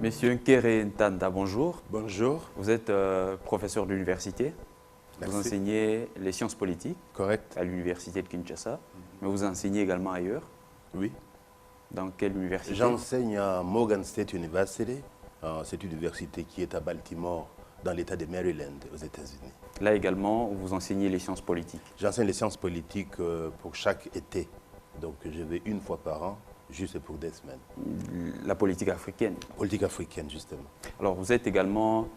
Monsieur Nkere Ntanda, bonjour. Bonjour. Vous êtes professeur d'université. Vous enseignez les sciences politiques. Correct. À l'université de Kinshasa. Mais vous enseignez également ailleurs. Oui. Dans quelle université? J'enseigne à Morgan State University, cette université qui est à Baltimore, dans l'État de Maryland, aux États-Unis. Là également, vous enseignez les sciences politiques. J'enseigne les sciences politiques pour chaque été. Donc je vais une fois par an, juste pour des semaines. La politique africaine. Politique africaine, justement. Alors vous êtes également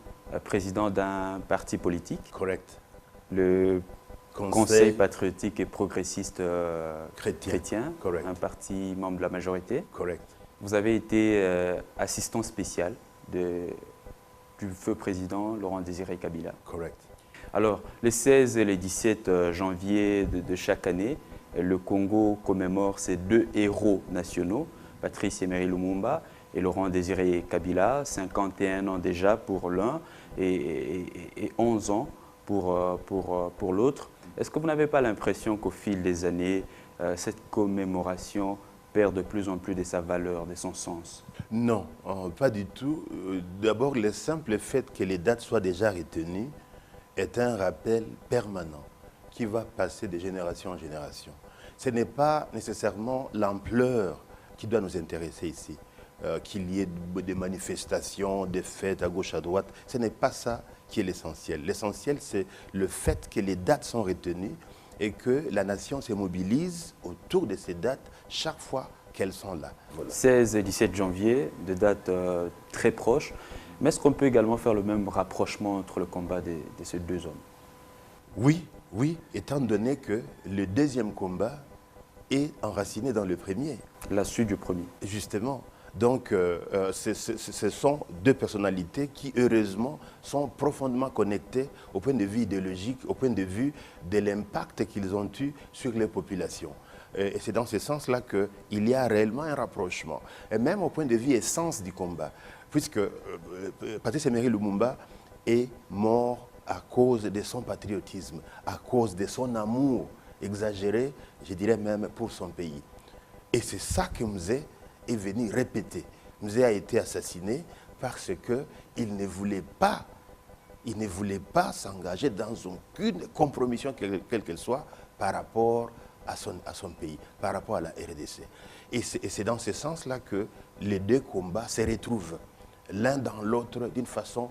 président d'un parti politique. Correct. Le Conseil patriotique et progressiste chrétien. Correct. Un parti membre de la majorité. Correct. Vous avez été assistant spécial du feu président Laurent Désiré Kabila. Correct. Alors, les 16 et les 17 janvier de chaque année, le Congo commémore ses deux héros nationaux, Patrice Emery Lumumba et Laurent Désiré Kabila, 51 ans déjà pour l'un et 11 ans pour l'autre. Est-ce que vous n'avez pas l'impression qu'au fil des années, cette commémoration perd de plus en plus de sa valeur, de son sens? Non, pas du tout. D'abord, le simple fait que les dates soient déjà retenues est un rappel permanent qui va passer de génération en génération. Ce n'est pas nécessairement l'ampleur qui doit nous intéresser ici. Qu'il y ait des manifestations, des fêtes à gauche, à droite, ce n'est pas ça qui est l'essentiel. L'essentiel, c'est le fait que les dates sont retenues et que la nation se mobilise autour de ces dates chaque fois qu'elles sont là. Voilà. 16 et 17 janvier, de dates très proches. Mais est-ce qu'on peut également faire le même rapprochement entre le combat de ces deux hommes? Oui, oui, étant donné que le deuxième combat est enraciné dans le premier. La suite du premier. Justement. Donc, ce sont deux personnalités qui, heureusement, sont profondément connectées au point de vue idéologique, au point de vue de l'impact qu'ils ont eu sur les populations. Et c'est dans ce sens-là qu'il y a réellement un rapprochement. Et même au point de vue essence du combat, puisque Patrice Emery Lumumba est mort à cause de son patriotisme, à cause de son amour exagéré, je dirais même pour son pays. Et c'est ça que Mzee est venu répéter. Mzee a été assassiné parce qu'il ne voulait pas s'engager dans aucune compromission, quelle qu'elle soit, par rapport à son pays, par rapport à la RDC. Et c'est dans ce sens-là que les deux combats se retrouvent l'un dans l'autre d'une façon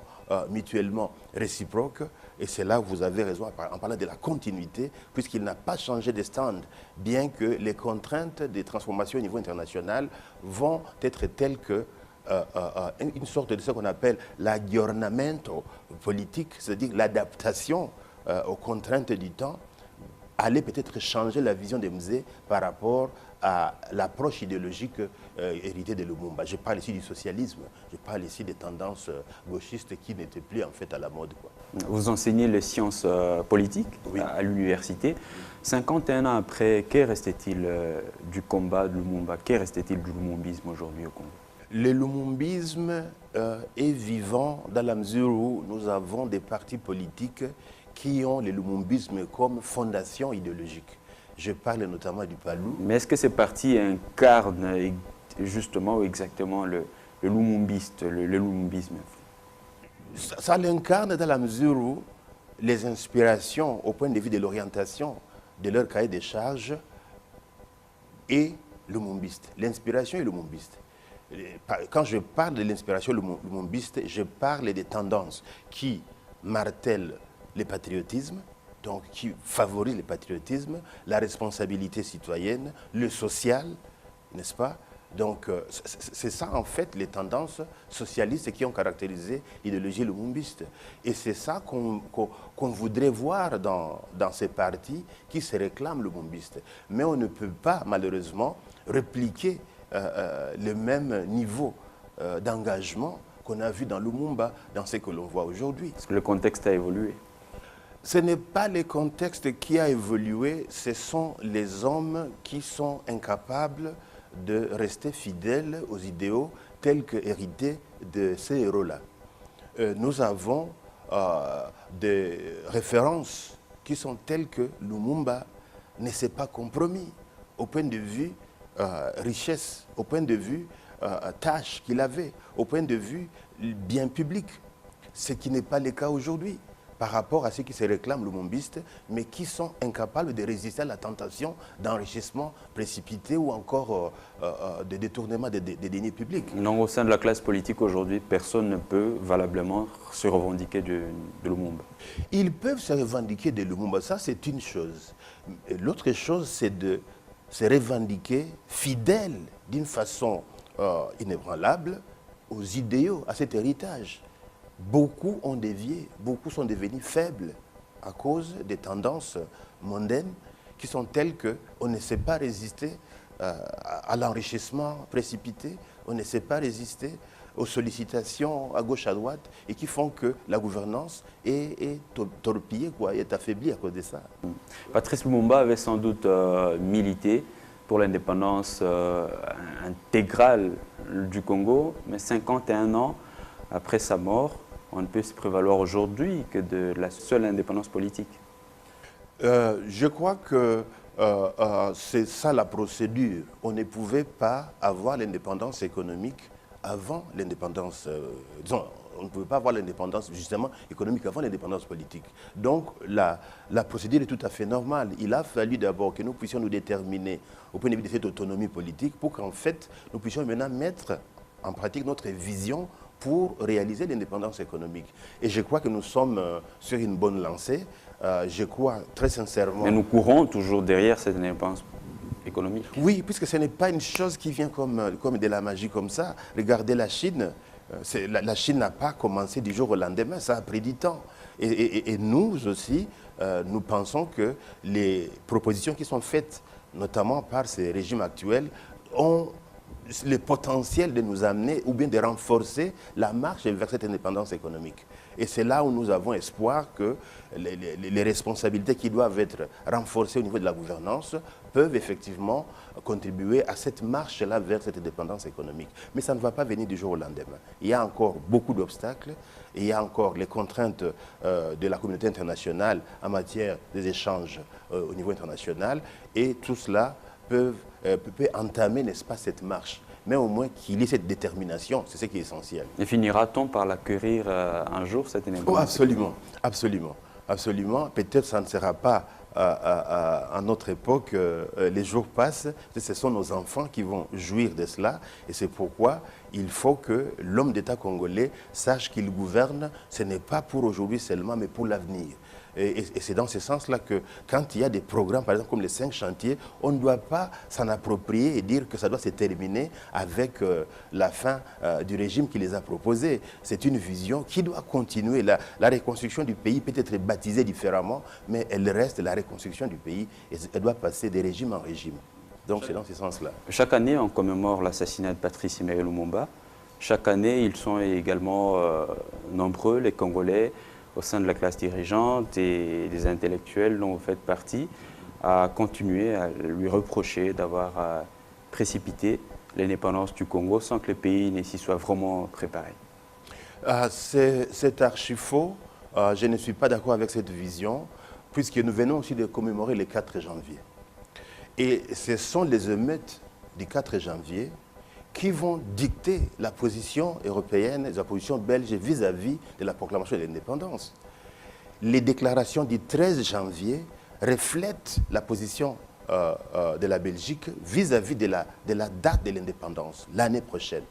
mutuellement réciproque. Et c'est là où vous avez raison en parlant de la continuité, puisqu'il n'a pas changé de stand, bien que les contraintes des transformations au niveau international vont être telles que une sorte de ce qu'on appelle l'aggiornamento politique, c'est-à-dire l'adaptation aux contraintes du temps, allait peut-être changer la vision de Mzee par rapport à l'approche idéologique héritée de Lumumba. Je parle ici du socialisme, je parle ici des tendances gauchistes qui n'étaient plus en fait à la mode, quoi. Vous enseignez les sciences politiques à l'université. 51 ans après, qu'est restait-il du combat de Lumumba? Qu'est restait-il du lumumbisme aujourd'hui au Congo? Le lumumbisme est vivant dans la mesure où nous avons des partis politiques qui ont le lumumbisme comme fondation idéologique. Je parle notamment du PALU. Mais est-ce que ces partis incarnent justement ou exactement le lumumbisme? Ça l'incarne dans la mesure où les inspirations au point de vue de l'orientation de leur cahier des charges est lumumbiste. L'inspiration est lumumbiste. Quand je parle de l'inspiration lumumbiste, je parle des tendances qui martèlent le patriotisme, donc qui favorisent le patriotisme, la responsabilité citoyenne, le social, n'est-ce pas? Donc c'est ça en fait les tendances socialistes qui ont caractérisé l'idéologie lumumbiste. Et c'est ça qu'on voudrait voir dans ces partis qui se réclament lumumbistes. Mais on ne peut pas malheureusement répliquer le même niveau d'engagement qu'on a vu dans Lumumba, dans ce que l'on voit aujourd'hui. Parce que le contexte a évolué. Ce n'est pas le contexte qui a évolué, ce sont les hommes qui sont incapables de rester fidèles aux idéaux tels que hérités de ces héros-là. Nous avons des références qui sont telles que Lumumba ne s'est pas compromis au point de vue richesse, au point de vue tâches qu'il avait au point de vue bien public, ce qui n'est pas le cas aujourd'hui par rapport à ceux qui se réclament lumumbistes, mais qui sont incapables de résister à la tentation d'enrichissement précipité ou encore de détournement des deniers publics. Non, au sein de la classe politique aujourd'hui, personne ne peut valablement se revendiquer de Lumumba. Ils peuvent se revendiquer de Lumumba, ça c'est une chose. L'autre chose, c'est de se revendiquer fidèle d'une façon inébranlable aux idéaux, à cet héritage. Beaucoup ont dévié, beaucoup sont devenus faibles à cause des tendances mondaines qui sont telles qu'on ne sait pas résister à l'enrichissement précipité, on ne sait pas résister aux sollicitations à gauche, à droite, et qui font que la gouvernance est torpillée, est affaiblie à cause de ça. Patrice Lumumba avait sans doute milité pour l'indépendance intégrale du Congo, mais 51 ans après sa mort, on ne peut se prévaloir aujourd'hui que de la seule indépendance politique. Je crois que c'est ça la procédure. On ne pouvait pas avoir l'indépendance économique avant l'indépendance, disons, on ne pouvait pas avoir l'indépendance justement économique avant l'indépendance politique. Donc la procédure est tout à fait normale. Il a fallu d'abord que nous puissions nous déterminer au point de vue de cette autonomie politique pour qu'en fait nous puissions maintenant mettre en pratique notre vision pour réaliser l'indépendance économique. Et je crois que nous sommes sur une bonne lancée. Je crois très sincèrement... Mais nous courons toujours derrière cette indépendance économique. Oui, puisque ce n'est pas une chose qui vient comme de la magie comme ça. Regardez la Chine. La Chine n'a pas commencé du jour au lendemain, ça a pris du temps. Et nous aussi, nous pensons que les propositions qui sont faites, notamment par ces régimes actuels, ont le potentiel de nous amener ou bien de renforcer la marche vers cette indépendance économique. Et c'est là où nous avons espoir que les responsabilités qui doivent être renforcées au niveau de la gouvernance peuvent effectivement contribuer à cette marche-là vers cette indépendance économique. Mais ça ne va pas venir du jour au lendemain. Il y a encore beaucoup d'obstacles, et il y a encore les contraintes de la communauté internationale en matière des échanges au niveau international, et tout cela peut entamer, n'est-ce pas, cette marche. Mais au moins qu'il y ait cette détermination, c'est ce qui est essentiel. Et finira-t-on par l'acquérir un jour, cette indépendance? Oh, absolument, absolument, absolument. Peut-être ça ne sera pas à notre époque, les jours passent, ce sont nos enfants qui vont jouir de cela. Et c'est pourquoi il faut que l'homme d'État congolais sache qu'il gouverne, ce n'est pas pour aujourd'hui seulement, mais pour l'avenir. Et c'est dans ce sens-là que quand il y a des programmes, par exemple comme les 5 chantiers, on ne doit pas s'en approprier et dire que ça doit se terminer avec la fin du régime qui les a proposés. C'est une vision qui doit continuer. La reconstruction du pays peut être baptisée différemment, mais elle reste la reconstruction du pays et elle doit passer de régime en régime. Donc c'est dans ce sens-là. Chaque année, on commémore l'assassinat de Patrice Emery Lumumba. Chaque année, ils sont également nombreux, les Congolais, au sein de la classe dirigeante et des intellectuels dont vous faites partie, à continuer à lui reprocher d'avoir précipité l'indépendance du Congo sans que le pays ne s'y soit vraiment préparé. C'est archi faux. Je ne suis pas d'accord avec cette vision, puisque nous venons aussi de commémorer le 4 janvier. Et ce sont les émeutes du 4 janvier qui vont dicter la position européenne et la position belge vis-à-vis de la proclamation de l'indépendance. Les déclarations du 13 janvier reflètent la position de la Belgique vis-à-vis de la date de l'indépendance, l'année prochaine.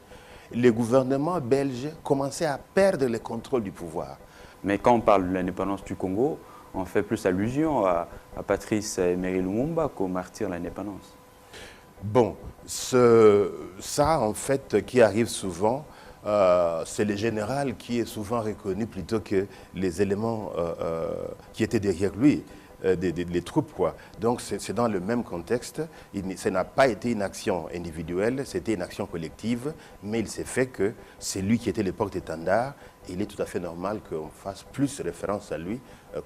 Le gouvernement belge commençait à perdre le contrôle du pouvoir. Mais quand on parle de l'indépendance du Congo, on fait plus allusion à Patrice Emery Lumumba qu'au martyr de l'indépendance. Bon, ça en fait qui arrive souvent, c'est le général qui est souvent reconnu plutôt que les éléments qui étaient derrière lui, les troupes, quoi. Donc c'est dans le même contexte. Ce n'a pas été une action individuelle, c'était une action collective, mais il s'est fait que c'est lui qui était le porte-étendard. Il est tout à fait normal qu'on fasse plus référence à lui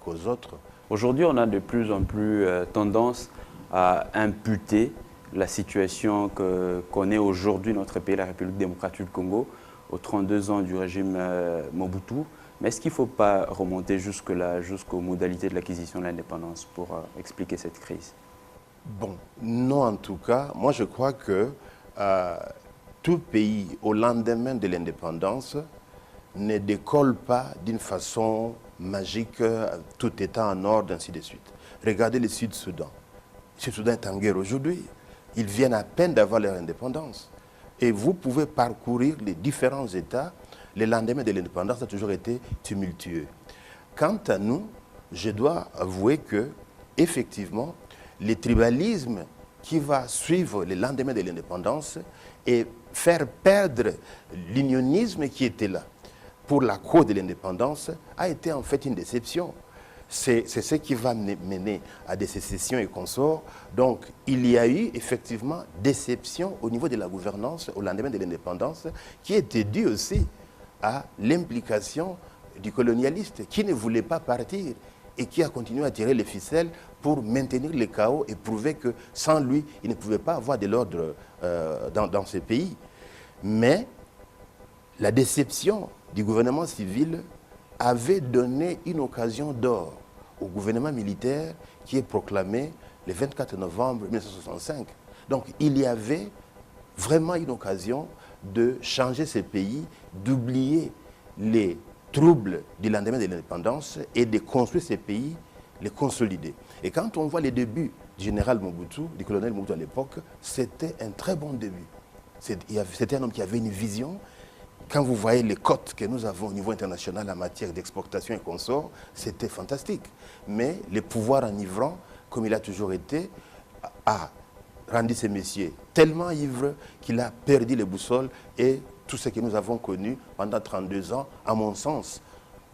qu'aux autres. Aujourd'hui, on a de plus en plus tendance à imputer la situation que connaît aujourd'hui notre pays, la République démocratique du Congo, aux 32 ans du régime Mobutu. Mais est-ce qu'il ne faut pas remonter jusque-là, jusqu'aux modalités de l'acquisition de l'indépendance pour expliquer cette crise? Bon, non en tout cas. Moi, je crois que tout pays, au lendemain de l'indépendance, ne décolle pas d'une façon magique, tout étant en ordre, ainsi de suite. Regardez le Sud-Soudan. Le Sud-Soudan est en guerre aujourd'hui. Ils viennent à peine d'avoir leur indépendance. Et vous pouvez parcourir les différents États. Le lendemain de l'indépendance a toujours été tumultueux. Quant à nous, je dois avouer que, effectivement, le tribalisme qui va suivre le lendemain de l'indépendance et faire perdre l'unionisme qui était là pour la cause de l'indépendance a été en fait une déception. C'est ce qui va mener à des sécessions et consorts. Donc, il y a eu effectivement déception au niveau de la gouvernance au lendemain de l'indépendance qui était due aussi à l'implication du colonialiste qui ne voulait pas partir et qui a continué à tirer les ficelles pour maintenir le chaos et prouver que sans lui, il ne pouvait pas avoir de l'ordre dans ce pays. Mais la déception du gouvernement civil avait donné une occasion d'or au gouvernement militaire qui est proclamé le 24 novembre 1965. Donc il y avait vraiment une occasion de changer ce pays, d'oublier les troubles du lendemain de l'indépendance et de construire ce pays, les consolider. Et quand on voit les débuts du général Mobutu, du colonel Mobutu à l'époque, c'était un très bon début. C'était un homme qui avait une vision. Quand vous voyez les cotes que nous avons au niveau international en matière d'exportation et consorts, c'était fantastique. Mais le pouvoir enivrant, comme il a toujours été, a rendu ces messieurs tellement ivres qu'il a perdu les boussoles et tout ce que nous avons connu pendant 32 ans, à mon sens,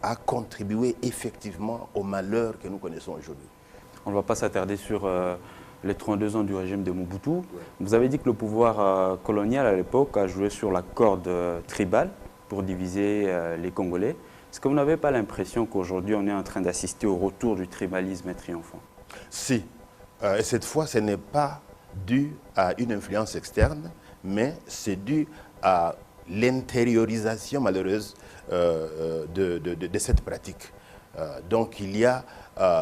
a contribué effectivement au malheur que nous connaissons aujourd'hui. On ne va pas s'attarder sur les 32 ans du régime de Mobutu. Ouais. Vous avez dit que le pouvoir colonial à l'époque a joué sur la corde tribale pour diviser les Congolais. Est-ce que vous n'avez pas l'impression qu'aujourd'hui on est en train d'assister au retour du tribalisme triomphant? Si. Et cette fois, ce n'est pas dû à une influence externe, mais c'est dû à l'intériorisation malheureuse de cette pratique. Donc il y a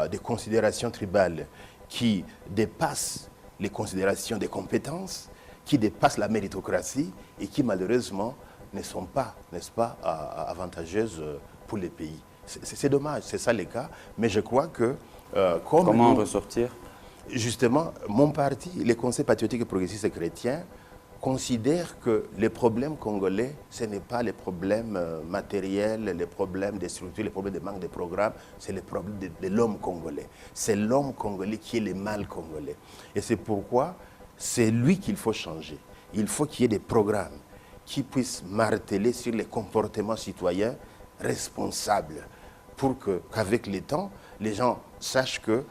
des considérations tribales qui dépassent les considérations des compétences, qui dépassent la méritocratie et qui malheureusement ne sont pas, n'est-ce pas, avantageuses pour les pays. C'est dommage, c'est ça le cas, mais je crois que... Comment en ressortir? Justement, mon parti, les Conseils patriotiques et progressistes et chrétiens, considère que les problèmes congolais, ce n'est pas les problèmes matériels, les problèmes des structures, les problèmes de manque de programmes, c'est les problèmes de l'homme congolais. C'est l'homme congolais qui est le mal congolais. Et c'est pourquoi c'est lui qu'il faut changer. Il faut qu'il y ait des programmes qui puissent marteler sur les comportements citoyens responsables pour qu'avec le temps, les gens sachent que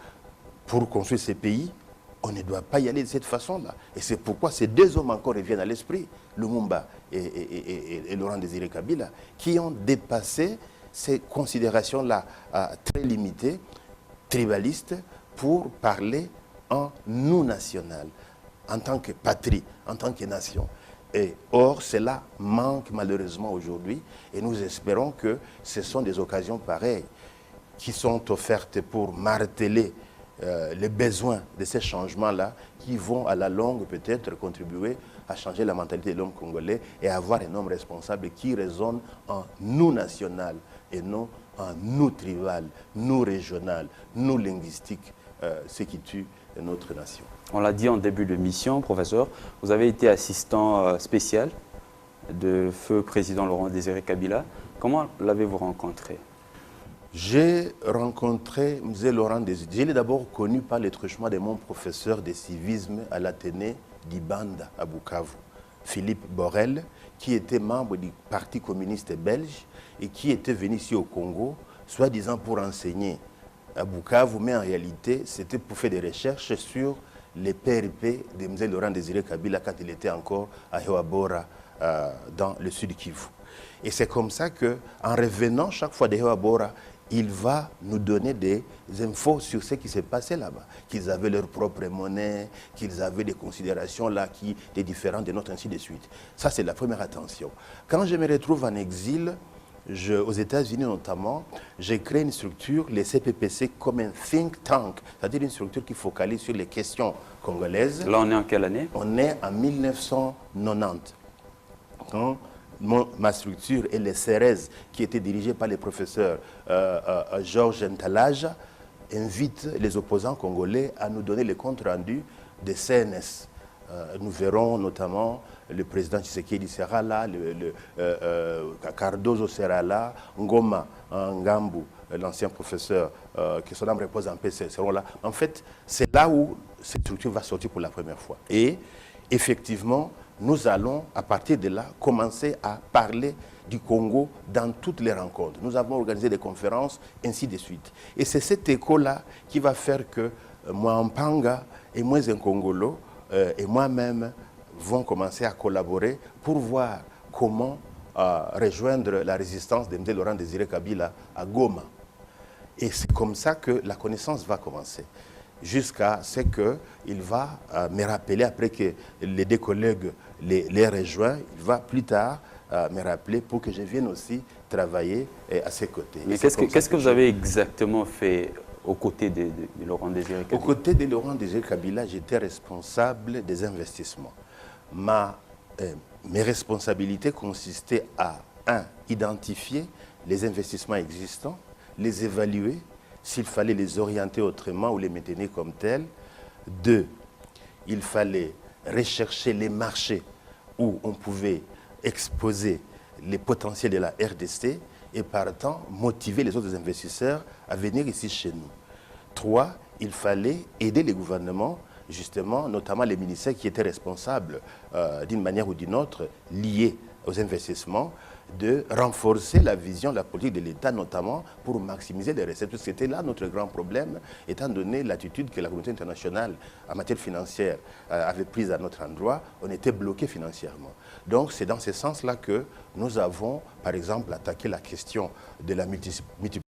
pour construire ces pays, on ne doit pas y aller de cette façon-là. Et c'est pourquoi ces deux hommes encore reviennent à l'esprit, Lumumba et Laurent Désiré Kabila, qui ont dépassé ces considérations-là très limitées, tribalistes, pour parler en nous national, en tant que patrie, en tant que nation. Et or, cela manque malheureusement aujourd'hui, et nous espérons que ce sont des occasions pareilles qui sont offertes pour marteler les besoins de ces changements-là qui vont à la longue peut-être contribuer à changer la mentalité de l'homme congolais et avoir un homme responsable qui raisonne en nous national et non en nous tribal, nous régional, nous linguistique, ce qui tue notre nation. On l'a dit en début de mission, professeur, vous avez été assistant spécial de feu président Laurent Désiré Kabila. Comment l'avez-vous rencontré? J'ai rencontré M. Laurent Désiré. Je l'ai d'abord connu par le truchement de mon professeur de civisme à l'Athénée d'Ibanda à Bukavu, Philippe Borel, qui était membre du Parti communiste belge et qui était venu ici au Congo, soi-disant pour enseigner à Bukavu, mais en réalité, c'était pour faire des recherches sur les péripéties de M. Laurent Désiré Kabila quand il était encore à Hewabora, dans le sud Kivu. Et c'est comme ça qu'en revenant chaque fois de Hewabora, il va nous donner des infos sur ce qui s'est passé là-bas, qu'ils avaient leur propre monnaie, qu'ils avaient des considérations là qui étaient différentes de notre, ainsi de suite. Ça, c'est la première attention. Quand je me retrouve en exil, aux États-Unis notamment, j'ai créé une structure, les CPPC, comme un think tank, c'est-à-dire une structure qui focalise sur les questions congolaises. Là, on est en quelle année? On est en 1990. quand ma structure et les CERES, qui étaient dirigés par les professeurs Georges Ntalaja, invitent les opposants congolais à nous donner les comptes rendus des CNS. Nous verrons notamment le président Tshisekedi sera là, Cardozo sera là, Ngoma Ngambu, l'ancien professeur, que son âme repose en paix, seront là. En fait, c'est là où cette structure va sortir pour la première fois. Et effectivement, nous allons, à partir de là, commencer à parler du Congo dans toutes les rencontres. Nous avons organisé des conférences, ainsi de suite. Et c'est cet écho-là qui va faire que moi, Mpanga et moi, Nkongolo, et moi-même vont commencer à collaborer pour voir comment rejoindre la résistance de M. Laurent Désiré Kabila à Goma. Et c'est comme ça que la connaissance va commencer. Jusqu'à ce qu'il va me rappeler, après que les deux collègues les rejoignent, il va plus tard me rappeler pour que je vienne aussi travailler à ses côtés. Mais qu'est-ce que vous avez exactement fait aux côtés de Laurent Désiré Kabila? Aux côtés de Laurent Désiré Kabila, j'étais responsable des investissements. Mes responsabilités consistaient à, 1, identifier les investissements existants, les évaluer, s'il fallait les orienter autrement ou les maintenir comme tels. 2, il fallait rechercher les marchés où on pouvait exposer les potentiels de la RDC et partant motiver les autres investisseurs à venir ici chez nous. 3, il fallait aider les gouvernements, justement, notamment les ministères qui étaient responsables d'une manière ou d'une autre liés aux investissements, de renforcer la vision, la politique de l'État, notamment pour maximiser les recettes. C'était là notre grand problème, étant donné l'attitude que la communauté internationale en matière financière avait prise à notre endroit, on était bloqué financièrement. Donc c'est dans ce sens-là que nous avons, par exemple, attaqué la question de la multiplication